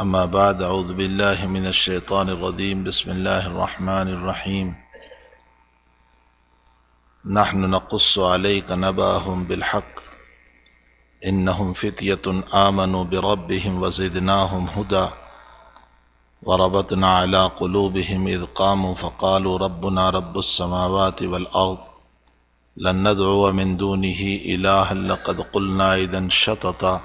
أما بعد أعوذ بالله من الشيطان الرجيم بسم الله الرحمن الرحيم نحن نقص عليك نبأهم بالحق إنهم فتية آمنوا بربهم وزدناهم هدى وربطنا على قلوبهم إذ قاموا فقالوا ربنا رب السماوات والأرض لن ندعو من دونه إلها لقد قلنا إذا شططا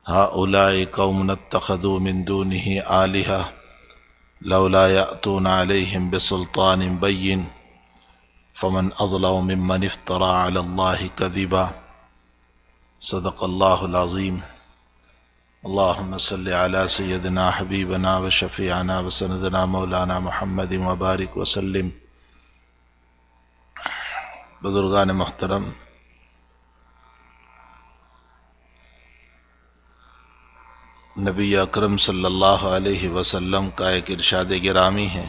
هؤلاء قوم اتخذوا من دونه آلهة لولا يأتون عليهم بسلطان بين فمن أظلم ممن افترى على الله كذبا صدق الله العظيم اللهم صل على سيدنا حبيبنا وشفيعنا وسندنا مولانا محمد وبارك وسلم. بزرگان محترم، نبی اکرم صلی اللہ علیہ وسلم کا ایک ارشاد گرامی ہے،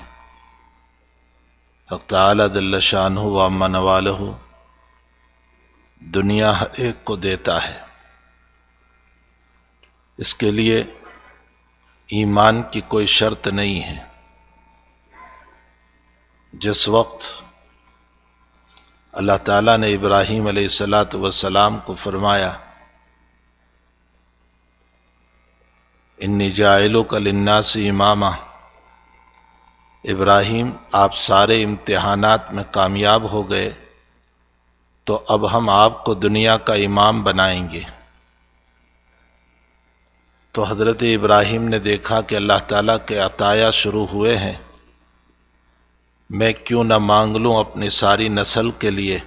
حق تعالی جل شانہ و عم نوالہ دنیا ہر ایک کو دیتا ہے، اس کے لیے ایمان کی کوئی شرط نہیں ہے. جس وقت اللہ تعالیٰ نے ابراہیم علیہ السلام کو فرمایا انی جاعلک للناس اماما، ابراہیم آپ سارے امتحانات میں کامیاب ہو گئے تو اب ہم آپ کو دنیا کا امام بنائیں گے. تو حضرت ابراہیم نے دیکھا کہ اللہ تعالیٰ کے عطایا شروع ہوئے ہیں، میں کیوں نہ مانگ لوں اپنی ساری نسل کے لیے.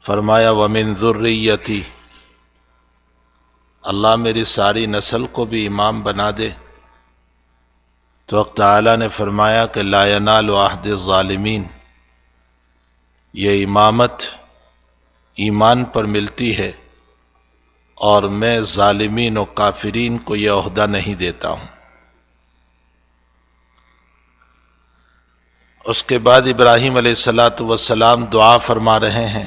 فرمایا وَمِن ذُرِّيَّتِي، اللہ میری ساری نسل کو بھی امام بنا دے. تو حق تعالیٰ نے فرمایا کہ لا ینال عہد الظالمین، یہ امامت ایمان پر ملتی ہے اور میں ظالمین و کافرین کو یہ عہدہ نہیں دیتا ہوں. اس کے بعد ابراہیم علیہ السلام دعا فرما رہے ہیں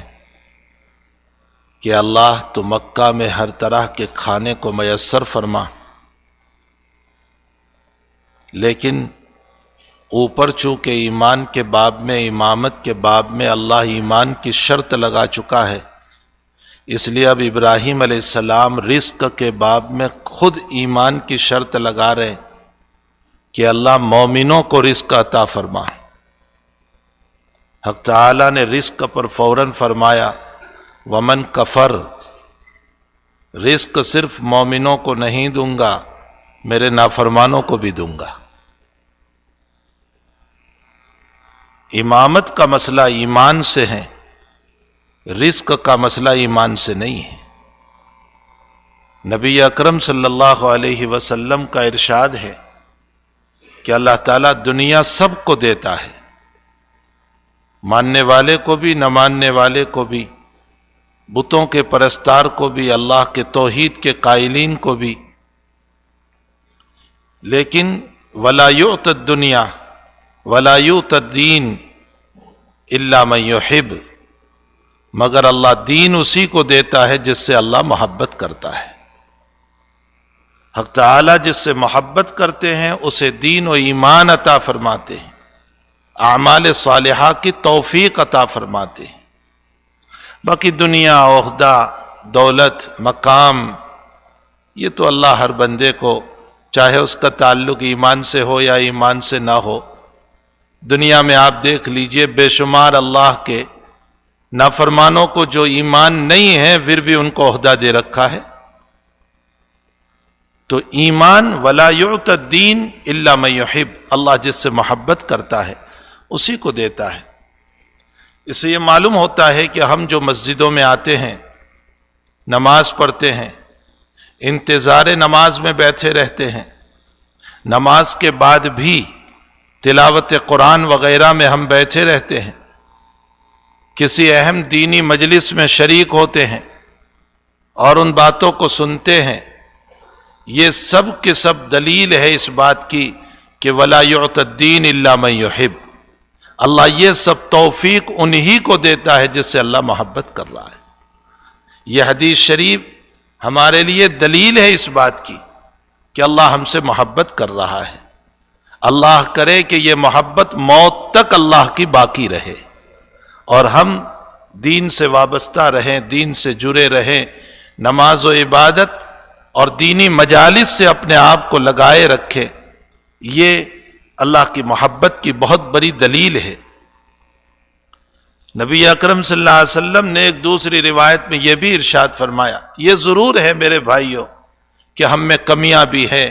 کہ اللہ تو مکہ میں ہر طرح کے کھانے کو میسر فرما، لیکن اوپر چونکہ ایمان کے باب میں، امامت کے باب میں اللہ ایمان کی شرط لگا چکا ہے، اس لیے اب ابراہیم علیہ السلام رزق کے باب میں خود ایمان کی شرط لگا رہے کہ اللہ مومنوں کو رزق عطا فرما. حق تعالیٰ نے رزق پر فوراً فرمایا ومن کفر، رزق صرف مومنوں کو نہیں دوں گا، میرے نافرمانوں کو بھی دوں گا. امامت کا مسئلہ ایمان سے ہے، رزق کا مسئلہ ایمان سے نہیں ہے. نبی اکرم صلی اللہ علیہ وسلم کا ارشاد ہے کہ اللہ تعالیٰ دنیا سب کو دیتا ہے، ماننے والے کو بھی، نہ ماننے والے کو بھی، بتوں کے پرستار کو بھی، اللہ کے توحید کے قائلین کو بھی. لیکن وَلَا يُعْتَ الدُّنْيَا وَلَا يُعْتَ الدِّينَ إِلَّا مَن يُحِبُّ، مگر اللہ دین اسی کو دیتا ہے جس سے اللہ محبت کرتا ہے. حق تعالیٰ جس سے محبت کرتے ہیں اسے دین و ایمان عطا فرماتے ہیں، اعمال صالحہ کی توفیق عطا فرماتے ہیں. باقی دنیا، عہدہ، دولت، مقام، یہ تو اللہ ہر بندے کو، چاہے اس کا تعلق ایمان سے ہو یا ایمان سے نہ ہو. دنیا میں آپ دیکھ لیجئے بے شمار اللہ کے نافرمانوں کو جو ایمان نہیں ہے پھر بھی ان کو عہدہ دے رکھا ہے. تو ایمان ولا یعطى الدین الا من یحب، اللہ جس سے محبت کرتا ہے اسی کو دیتا ہے. اس سے یہ معلوم ہوتا ہے کہ ہم جو مسجدوں میں آتے ہیں، نماز پڑھتے ہیں، انتظار نماز میں بیٹھے رہتے ہیں، نماز کے بعد بھی تلاوت قرآن وغیرہ میں ہم بیٹھے رہتے ہیں، کسی اہم دینی مجلس میں شریک ہوتے ہیں اور ان باتوں کو سنتے ہیں، یہ سب کے سب دلیل ہے اس بات کی کہ وَلَا يُعْتَ الدِّينَ إِلَّا مَن يُحِبُّ، اللہ یہ سب توفیق انہی کو دیتا ہے جس سے اللہ محبت کر رہا ہے. یہ حدیث شریف ہمارے لیے دلیل ہے اس بات کی کہ اللہ ہم سے محبت کر رہا ہے، اللہ کرے کہ یہ محبت موت تک اللہ کی باقی رہے اور ہم دین سے وابستہ رہیں، دین سے جڑے رہیں، نماز و عبادت اور دینی مجالس سے اپنے آپ کو لگائے رکھیں۔ یہ اللہ کی محبت کی بہت بڑی دلیل ہے۔ نبی اکرم صلی اللہ علیہ وسلم نے ایک دوسری روایت میں یہ بھی ارشاد فرمایا، یہ ضرور ہے میرے بھائیوں کہ ہم میں کمیاں بھی ہیں،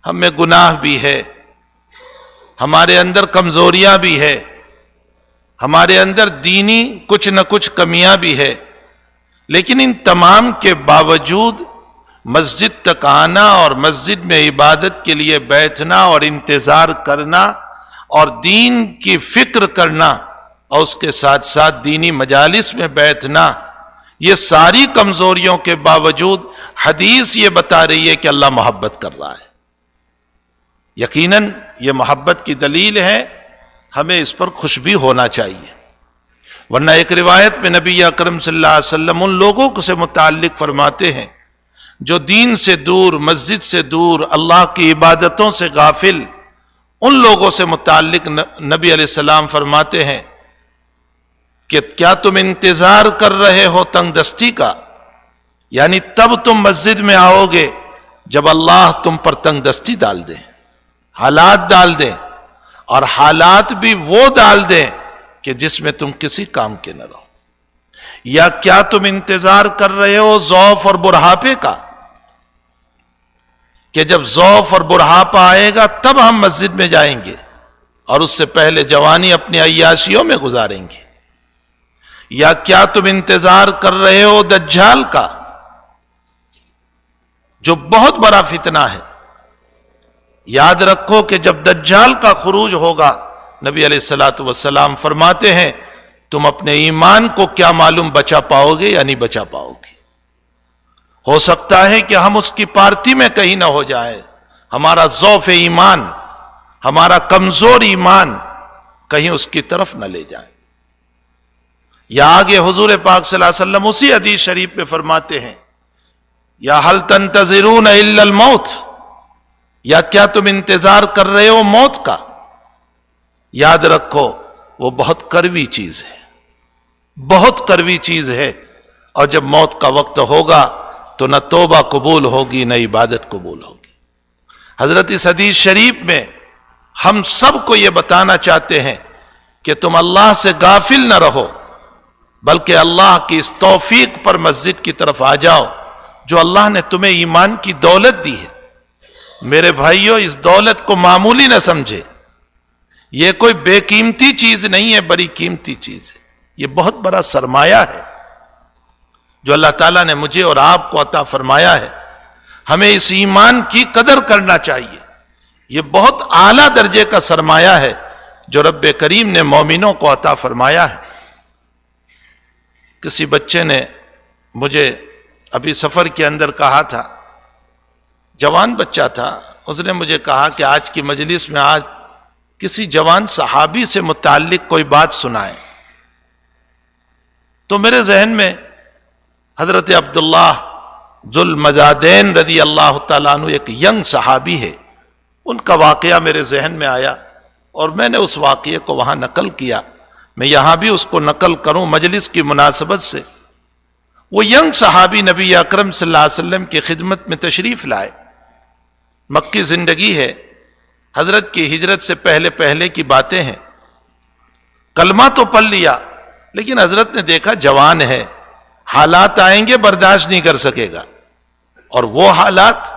ہم میں گناہ بھی ہے، ہمارے اندر کمزوریاں بھی ہے، ہمارے اندر دینی کچھ نہ کچھ کمیاں بھی ہے، لیکن ان تمام کے باوجود مسجد تک آنا اور مسجد میں عبادت کے لیے بیٹھنا اور انتظار کرنا اور دین کی فکر کرنا اور اس کے ساتھ ساتھ دینی مجالس میں بیٹھنا، یہ ساری کمزوریوں کے باوجود حدیث یہ بتا رہی ہے کہ اللہ محبت کر رہا ہے۔ یقیناً یہ محبت کی دلیل ہے، ہمیں اس پر خوش بھی ہونا چاہیے۔ ورنہ ایک روایت میں نبی اکرم صلی اللہ علیہ وسلم ان لوگوں سے متعلق فرماتے ہیں جو دین سے دور، مسجد سے دور، اللہ کی عبادتوں سے غافل، ان لوگوں سے متعلق نبی علیہ السلام فرماتے ہیں کہ کیا تم انتظار کر رہے ہو تنگ دستی کا؟ یعنی تب تم مسجد میں آؤ گے جب اللہ تم پر تنگ دستی ڈال دے، حالات ڈال دیں، اور حالات بھی وہ ڈال دیں کہ جس میں تم کسی کام کے نہ رہو۔ یا کیا تم انتظار کر رہے ہو ضعف اور بڑھاپے کا کہ جب ضعف اور بڑھاپا آئے گا تب ہم مسجد میں جائیں گے اور اس سے پہلے جوانی اپنی عیاشیوں میں گزاریں گے؟ یا کیا تم انتظار کر رہے ہو دجال کا جو بہت بڑا فتنہ ہے؟ یاد رکھو کہ جب دجال کا خروج ہوگا، نبی علیہ الصلوۃ والسلام فرماتے ہیں تم اپنے ایمان کو کیا معلوم بچا پاؤ گے یا نہیں بچا پاؤ گے۔ ہو سکتا ہے کہ ہم اس کی پارٹی میں کہیں نہ ہو جائے، ہمارا ضعف ایمان، ہمارا کمزور ایمان کہیں اس کی طرف نہ لے جائے۔ یا آگے حضور پاک صلی اللہ علیہ وسلم اسی حدیث شریف میں فرماتے ہیں یا هل تنتظرون الا الموت، یا کیا تم انتظار کر رہے ہو موت کا؟ یاد رکھو وہ بہت کڑوی چیز ہے، بہت کڑوی چیز ہے، اور جب موت کا وقت ہوگا تو نہ توبہ قبول ہوگی نہ عبادت قبول ہوگی۔ حضرت اس حدیث شریف میں ہم سب کو یہ بتانا چاہتے ہیں کہ تم اللہ سے غافل نہ رہو، بلکہ اللہ کی اس توفیق پر مسجد کی طرف آ جاؤ جو اللہ نے تمہیں ایمان کی دولت دی ہے۔ میرے بھائیوں، اس دولت کو معمولی نہ سمجھے، یہ کوئی بے قیمتی چیز نہیں ہے، بڑی قیمتی چیز ہے، یہ بہت بڑا سرمایہ ہے جو اللہ تعالیٰ نے مجھے اور آپ کو عطا فرمایا ہے۔ ہمیں اس ایمان کی قدر کرنا چاہیے، یہ بہت اعلیٰ درجے کا سرمایہ ہے جو رب کریم نے مومنوں کو عطا فرمایا ہے۔ کسی بچے نے مجھے ابھی سفر کے اندر کہا تھا، جوان بچہ تھا، اس نے مجھے کہا کہ آج کی مجلس میں آج کسی جوان صحابی سے متعلق کوئی بات سنائے۔ تو میرے ذہن میں حضرت عبداللہ ذو المجادین رضی اللہ تعالیٰ عنہ ایک ینگ صحابی ہے، ان کا واقعہ میرے ذہن میں آیا اور میں نے اس واقعے کو وہاں نقل کیا۔ میں یہاں بھی اس کو نقل کروں مجلس کی مناسبت سے۔ وہ ینگ صحابی نبی اکرم صلی اللہ علیہ وسلم کی خدمت میں تشریف لائے، مکی زندگی ہے، حضرت کی ہجرت سے پہلے کی باتیں ہیں۔ کلمہ تو پڑھ لیا، لیکن حضرت نے دیکھا جوان ہے، حالات آئیں گے برداشت نہیں کر سکے گا، اور وہ حالات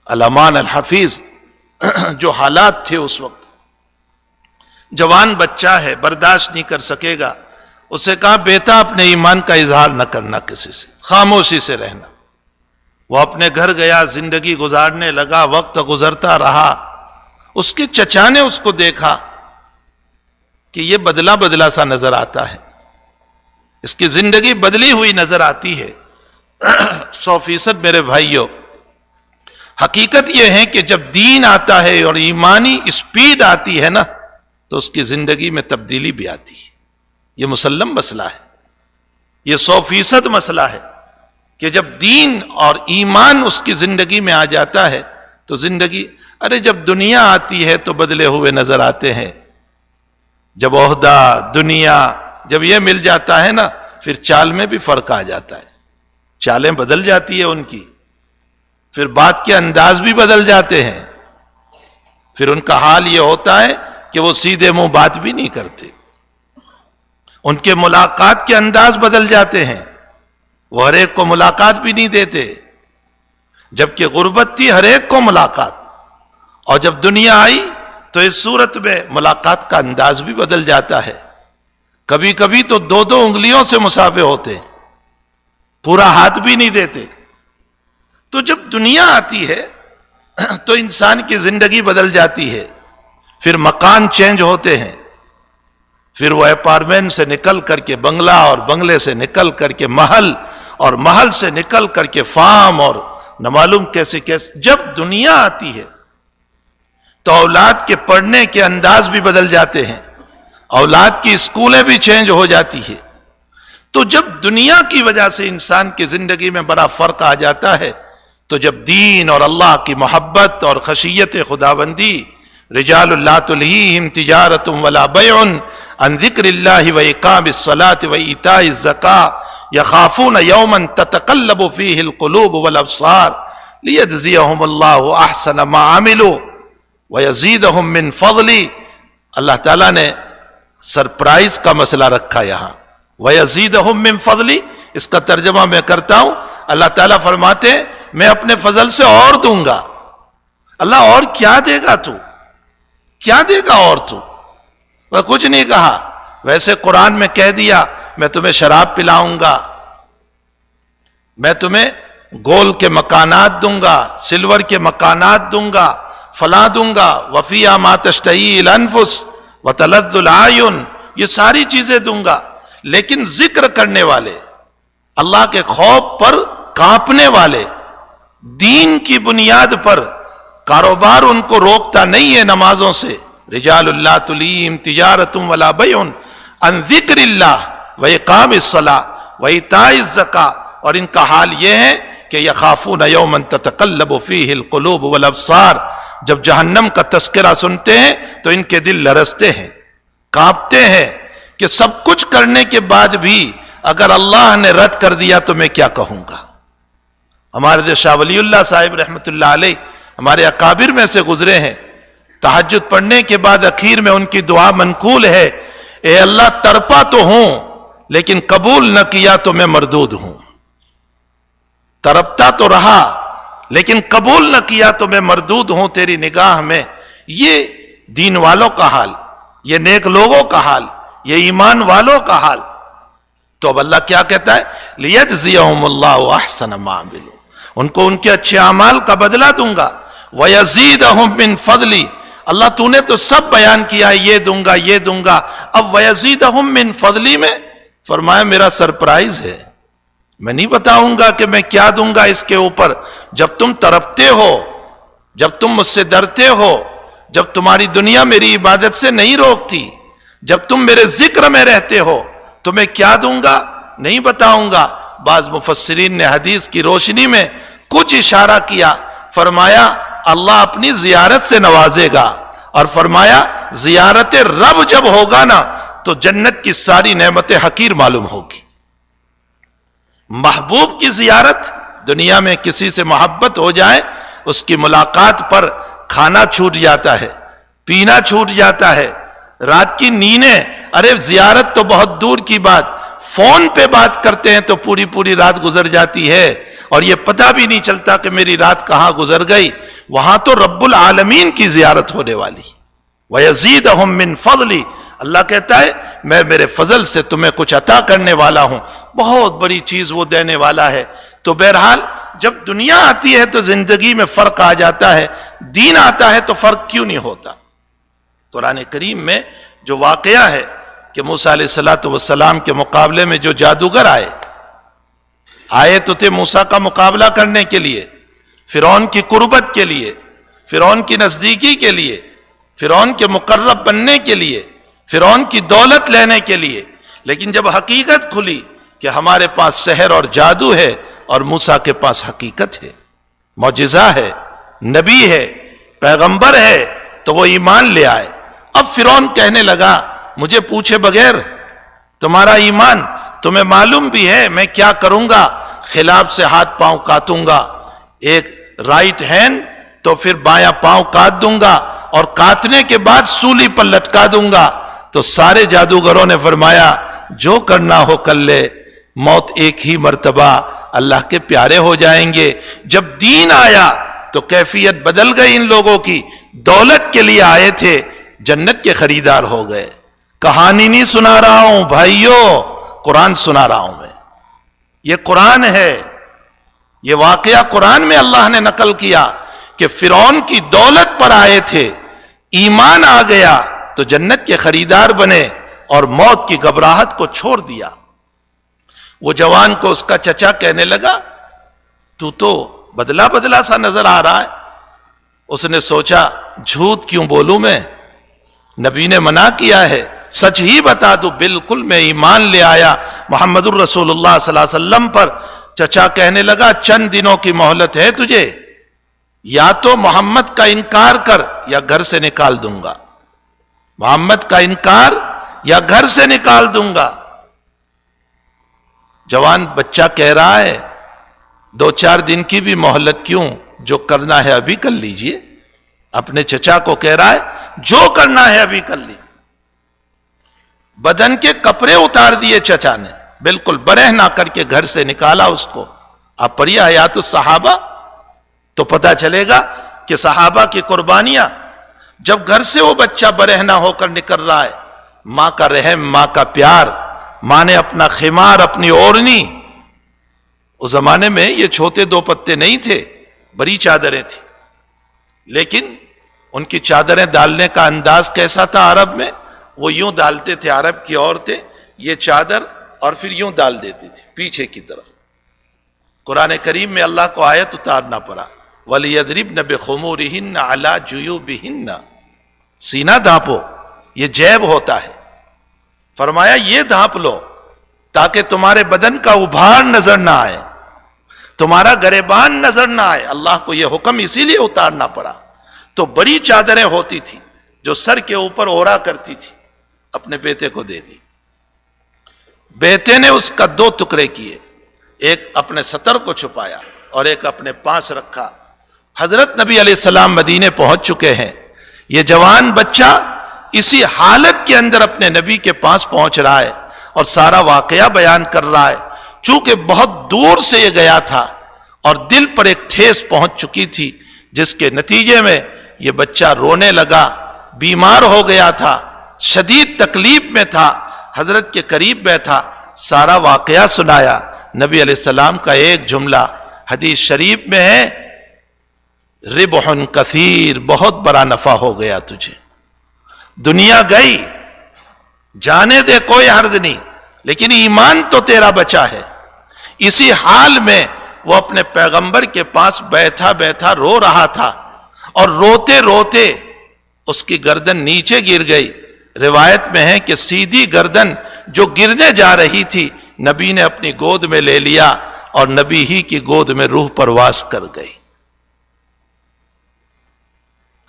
الامان الحفیظ جو حالات تھے اس وقت، جوان بچہ ہے برداشت نہیں کر سکے گا۔ اسے کہا بیٹا اپنے ایمان کا اظہار نہ کرنا کسی سے، خاموشی سے رہنا۔ وہ اپنے گھر گیا، زندگی گزارنے لگا، وقت گزرتا رہا۔ اس کے چچا نے اس کو دیکھا کہ یہ بدلا بدلا سا نظر آتا ہے، اس کی زندگی بدلی ہوئی نظر آتی ہے۔ 100% میرے بھائیوں، حقیقت یہ ہے کہ جب دین آتا ہے اور ایمانی اسپیڈ آتی ہے نا تو اس کی زندگی میں تبدیلی بھی آتی ہے۔ یہ مسلم مسئلہ ہے، یہ 100% مسئلہ ہے کہ جب دین اور ایمان اس کی زندگی میں آ جاتا ہے تو زندگی، ارے جب دنیا آتی ہے تو بدلے ہوئے نظر آتے ہیں، جب عہدہ دنیا جب یہ مل جاتا ہے نا، پھر چال میں بھی فرق آ جاتا ہے، چالیں بدل جاتی ہے ان کی، پھر بات کے انداز بھی بدل جاتے ہیں، پھر ان کا حال یہ ہوتا ہے کہ وہ سیدھے منہ بات بھی نہیں کرتے، ان کے ملاقات کے انداز بدل جاتے ہیں، وہ ہر ایک کو ملاقات بھی نہیں دیتے، جبکہ غربت تھی ہر ایک کو ملاقات، اور جب دنیا آئی تو اس صورت میں ملاقات کا انداز بھی بدل جاتا ہے، کبھی کبھی تو 2 انگلیوں سے مسافے ہوتے ہیں، پورا ہاتھ بھی نہیں دیتے۔ تو جب دنیا آتی ہے تو انسان کی زندگی بدل جاتی ہے، پھر مکان چینج ہوتے ہیں، پھر وہ اپارٹمنٹ سے نکل کر کے بنگلہ، اور بنگلے سے نکل کر کے محل، اور محل سے نکل کر کے فارم، اور نہ معلوم کیسے کیسے۔ جب دنیا آتی ہے تو اولاد کے پڑھنے کے انداز بھی بدل جاتے ہیں، اولاد کی اسکولیں بھی چینج ہو جاتی ہے۔ تو جب دنیا کی وجہ سے انسان کی زندگی میں بڑا فرق آ جاتا ہے، تو جب دین اور اللہ کی محبت اور خشیت خداوندی، رجال لا تلہیہم تجارۃ ولا بیع عن ذکر اللہ واقام الصلاۃ وایتاء الزکاۃ یخافون یوما تتقلب فیہ القلوب والابصار لیجزیہم اللہ احسن ما عملوا ویزیدہم من فضلہ۔ اللہ تعالیٰ نے سرپرائز کا مسئلہ رکھا یہاں، وَيَزِيدَهُم مِّن فَضْلِ، اس کا ترجمہ میں کرتا ہوں۔ اللہ تعالیٰ فرماتے ہیں میں اپنے فضل سے اور دوں گا۔ اللہ اور کیا دے گا تو؟ کیا دے گا اور تو؟ وہ کچھ نہیں کہا، ویسے قرآن میں کہہ دیا میں تمہیں شراب پلاؤں گا، میں تمہیں گول کے مکانات دوں گا، سلور کے مکانات دوں گا، فلاں دوں گا، وَفِيهَا مَا تَشْتَهِي الْأَنفُسُ وَتَلَذُّ الْأَعْيُنُ، یہ ساری چیزیں دوں گا۔ لیکن ذکر کرنے والے، اللہ کے خوف پر کانپنے والے، دین کی بنیاد پر کاروبار ان کو روکتا نہیں ہے نمازوں سے۔ رجال لا تلہیہم تجارۃ ولا بیع عن ذکر اللہ واقام الصلاۃ وایتاء الزکاۃ، اور ان کا حال یہ ہے کہ یخافون یوما تتقلب فیہ القلوب والابصار، جب جہنم کا تذکرہ سنتے ہیں تو ان کے دل لرزتے ہیں، کانپتے ہیں کہ سب کچھ کرنے کے بعد بھی اگر اللہ نے رد کر دیا تو میں کیا کہوں گا۔ ہمارے شاہ ولی اللہ صاحب رحمۃ اللہ علیہ ہمارے اکابر میں سے گزرے ہیں، تہجد پڑھنے کے بعد اخیر میں ان کی دعا منقول ہے، اے اللہ تڑپا تو ہوں لیکن قبول نہ کیا تو میں مردود ہوں، تڑپتا تو رہا لیکن قبول نہ کیا تو میں مردود ہوں تیری نگاہ میں۔ یہ دین والوں کا حال، یہ نیک لوگوں کا حال، یہ ایمان والوں کا حال۔ تو اب اللہ کیا کہتا ہے؟ لِيَجْزِيَهُمُ اللَّهُ أَحْسَنَ مَا عَمِلُوا، ان کو ان کے اچھے اعمال کا بدلہ دوں گا۔ وَيَزِيدَهُم مِّن فَضْلِي، اللہ تو نے تو سب بیان کیا ہے، یہ دوں گا یہ دوں گا، اب وَيَزِيدَهُم مِّن فَضْلِي میں فرمایا میرا سرپرائز ہے، میں نہیں بتاؤں گا کہ میں کیا دوں گا اس کے اوپر۔ جب تم تڑپتے ہو، جب تم مجھ سے ڈرتے ہو، جب تمہاری دنیا میری عبادت سے نہیں روکتی، جب تم میرے ذکر میں رہتے ہو تو میں کیا دوں گا نہیں بتاؤں گا۔ بعض مفسرین نے حدیث کی روشنی میں کچھ اشارہ کیا، فرمایا اللہ اپنی زیارت سے نوازے گا، اور فرمایا زیارت رب جب ہوگا نا تو جنت کی ساری نعمتیں حقیر معلوم ہوگی۔ محبوب کی زیارت، دنیا میں کسی سے محبت ہو جائے، اس کی ملاقات پر کھانا چھوٹ جاتا ہے، پینا چھوٹ جاتا ہے، رات کی نیندیں، ارے زیارت تو بہت دور کی بات، فون پہ بات کرتے ہیں تو پوری پوری رات گزر جاتی ہے اور یہ پتہ بھی نہیں چلتا کہ میری رات کہاں گزر گئی۔ وہاں تو رب العالمین کی زیارت ہونے والی۔ وَيَزِيدَهُم مِّن فَضْلِي، اللہ کہتا ہے میں میرے فضل سے تمہیں کچھ عطا کرنے والا ہوں، بہت بڑی چیز وہ دینے والا ہے۔ تو بہرحال جب دنیا آتی ہے تو زندگی میں فرق آ جاتا ہے، دین آتا ہے تو فرق کیوں نہیں ہوتا؟ قرآن کریم میں جو واقعہ ہے کہ موسیٰ علیہ السلام کے مقابلے میں جو جادوگر آئے تو تھے موسیٰ کا مقابلہ کرنے کے لیے، فرعون کی قربت کے لیے، فرعون کی نزدیکی کے لیے، فرعون کے مقرب بننے کے لیے، فرعون کی دولت لینے کے لیے۔ لیکن جب حقیقت کھلی کہ ہمارے پاس سحر اور جادو ہے اور موسیٰ کے پاس حقیقت ہے، معجزہ ہے، نبی ہے، پیغمبر ہے، تو وہ ایمان لے آئے۔ اب فرعون کہنے لگا مجھے پوچھے بغیر تمہارا ایمان، تمہیں معلوم بھی ہے میں کیا کروں گا، خلاف سے ہاتھ پاؤں کاٹوں گا، ایک رائٹ ہینڈ تو پھر بایاں پاؤں کاٹ دوں گا، اور کاٹنے کے بعد سولی پر لٹکا دوں گا۔ تو سارے جادوگروں نے فرمایا جو کرنا ہو کر لے، موت ایک ہی مرتبہ، اللہ کے پیارے ہو جائیں گے۔ جب دین آیا تو کیفیت بدل گئی ان لوگوں کی، دولت کے لیے آئے تھے، جنت کے خریدار ہو گئے۔ کہانی نہیں سنا رہا ہوں بھائیوں، قرآن سنا رہا ہوں میں، یہ قرآن ہے، یہ واقعہ قرآن میں اللہ نے نقل کیا کہ فرعون کی دولت پر آئے تھے، ایمان آ گیا تو جنت کے خریدار بنے اور موت کی گھبراہٹ کو چھوڑ دیا۔ وہ جوان کو اس کا چچا کہنے لگا تو بدلا بدلا سا نظر آ رہا ہے۔ اس نے سوچا جھوٹ کیوں بولوں میں، نبی نے منع کیا ہے، سچ ہی بتا دوں، بالکل میں ایمان لے آیا محمد الرسول اللہ صلی اللہ علیہ وسلم پر۔ چچا کہنے لگا چند دنوں کی مہلت ہے تجھے، یا تو محمد کا انکار کر یا گھر سے نکال دوں گا، محمد کا انکار یا گھر سے نکال دوں گا۔ جوان بچہ کہہ رہا ہے 2-4 دن کی بھی مہلت کیوں، جو کرنا ہے ابھی کر لیجئے۔ اپنے چچا کو کہہ رہا ہے جو کرنا ہے ابھی کر لیجئے۔ بدن کے کپڑے اتار دیے چچا نے، بالکل برہ نہ کر کے گھر سے نکالا اس کو۔ آپ پڑھیے حیات الصحابہ تو پتہ چلے گا کہ صحابہ کی قربانیاں۔ جب گھر سے وہ بچہ برہ نہ ہو کر نکل رہا ہے، ماں کا رحم، ماں کا پیار، ماں نے اپنا خمار، اپنی اوڑھنی، اس زمانے میں یہ چھوٹے 2 پتے نہیں تھے، بڑی چادریں تھیں، لیکن ان کی چادریں ڈالنے کا انداز کیسا تھا عرب میں؟ وہ یوں ڈالتے تھے، عرب کی عورتیں یہ چادر اور پھر یوں ڈال دیتی تھی پیچھے کی طرف۔ قرآن کریم میں اللہ کو آیت اتارنا پڑا وَلِيَضْرِبْنَ بِخُمُورِهِنَّ عَلَى جُيُوبِهِنَّ، سینہ ڈھانپو، یہ جیب ہوتا ہے۔ فرمایا یہ ڈھانپ لو تاکہ تمہارے بدن کا ابھار نظر نہ آئے، تمہارا گریبان نظر نہ آئے۔ اللہ کو یہ حکم اسی لیے اتارنا پڑا۔ تو بڑی چادریں ہوتی تھی جو سر کے اوپر اوڑھا کرتی تھی، اپنے بیٹے کو دے دی۔ بیٹے نے اس کا 2 ٹکڑے کیے، ایک اپنے سطر کو چھپایا اور ایک اپنے پاس رکھا۔ حضرت نبی علیہ السلام مدینے پہنچ چکے ہیں، یہ جوان بچہ اسی حالت کے اندر اپنے نبی کے پاس پہنچ رہا ہے اور سارا واقعہ بیان کر رہا ہے۔ چونکہ بہت دور سے یہ گیا تھا اور دل پر ایک ٹھیس پہنچ چکی تھی، جس کے نتیجے میں یہ بچہ رونے لگا، بیمار ہو گیا تھا، شدید تکلیف میں تھا، حضرت کے قریب بیٹھا، سارا واقعہ سنایا۔ نبی علیہ السلام کا ایک جملہ حدیث شریف میں ہے، ربح کثیر، بہت بڑا نفع ہو گیا تجھے، دنیا گئی جانے دے کوئی حرج نہیں، لیکن ایمان تو تیرا بچا ہے۔ اسی حال میں وہ اپنے پیغمبر کے پاس بیٹھا بیٹھا رو رہا تھا، اور روتے روتے اس کی گردن نیچے گر گئی۔ روایت میں ہے کہ سیدھی گردن جو گرنے جا رہی تھی، نبی نے اپنی گود میں لے لیا اور نبی ہی کی گود میں روح پرواز کر گئی۔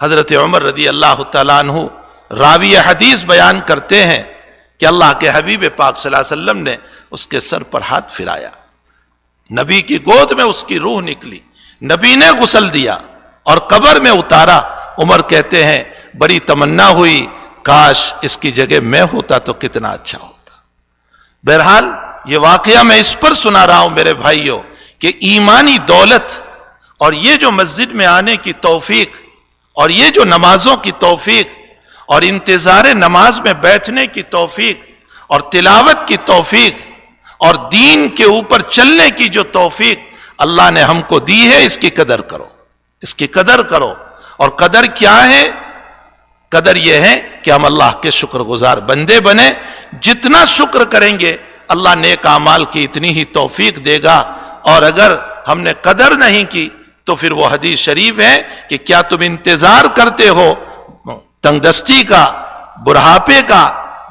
حضرت عمر رضی اللہ تعالیٰ عنہ راوی حدیث بیان کرتے ہیں کہ اللہ کے حبیب پاک صلی اللہ علیہ وسلم نے اس کے سر پر ہاتھ پھرایا، نبی کی گود میں اس کی روح نکلی، نبی نے غسل دیا اور قبر میں اتارا۔ عمر کہتے ہیں بڑی تمنا ہوئی کاش اس کی جگہ میں ہوتا تو کتنا اچھا ہوتا۔ بہرحال یہ واقعہ میں اس پر سنا رہا ہوں میرے بھائیوں کہ ایمانی دولت اور یہ جو مسجد میں آنے کی توفیق اور یہ جو نمازوں کی توفیق اور انتظار نماز میں بیٹھنے کی توفیق اور تلاوت کی توفیق اور دین کے اوپر چلنے کی جو توفیق اللہ نے ہم کو دی ہے، اس کی قدر کرو، اس کی قدر کرو۔ اور قدر کیا ہے؟ قدر یہ ہے کہ ہم اللہ کے شکر گزار بندے بنے۔ جتنا شکر کریں گے اللہ نیک اعمال کی اتنی ہی توفیق دے گا، اور اگر ہم نے قدر نہیں کی تو پھر وہ حدیث شریف ہے کہ کیا تم انتظار کرتے ہو تنگ دستی کا، بڑھاپے کا،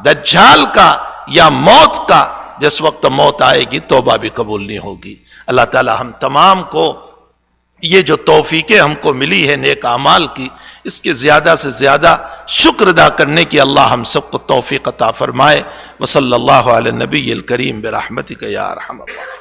دجال کا یا موت کا؟ جس وقت موت آئے گی توبہ بھی قبول نہیں ہوگی۔ اللہ تعالی ہم تمام کو یہ جو توفیقیں ہم کو ملی ہے نیک اعمال کی، اس کے زیادہ سے زیادہ شکر ادا کرنے کی اللہ ہم سب کو توفیق عطا فرمائے۔ وصلی اللہ علی النبی الکریم برحمتک یا ارحم الراحمین۔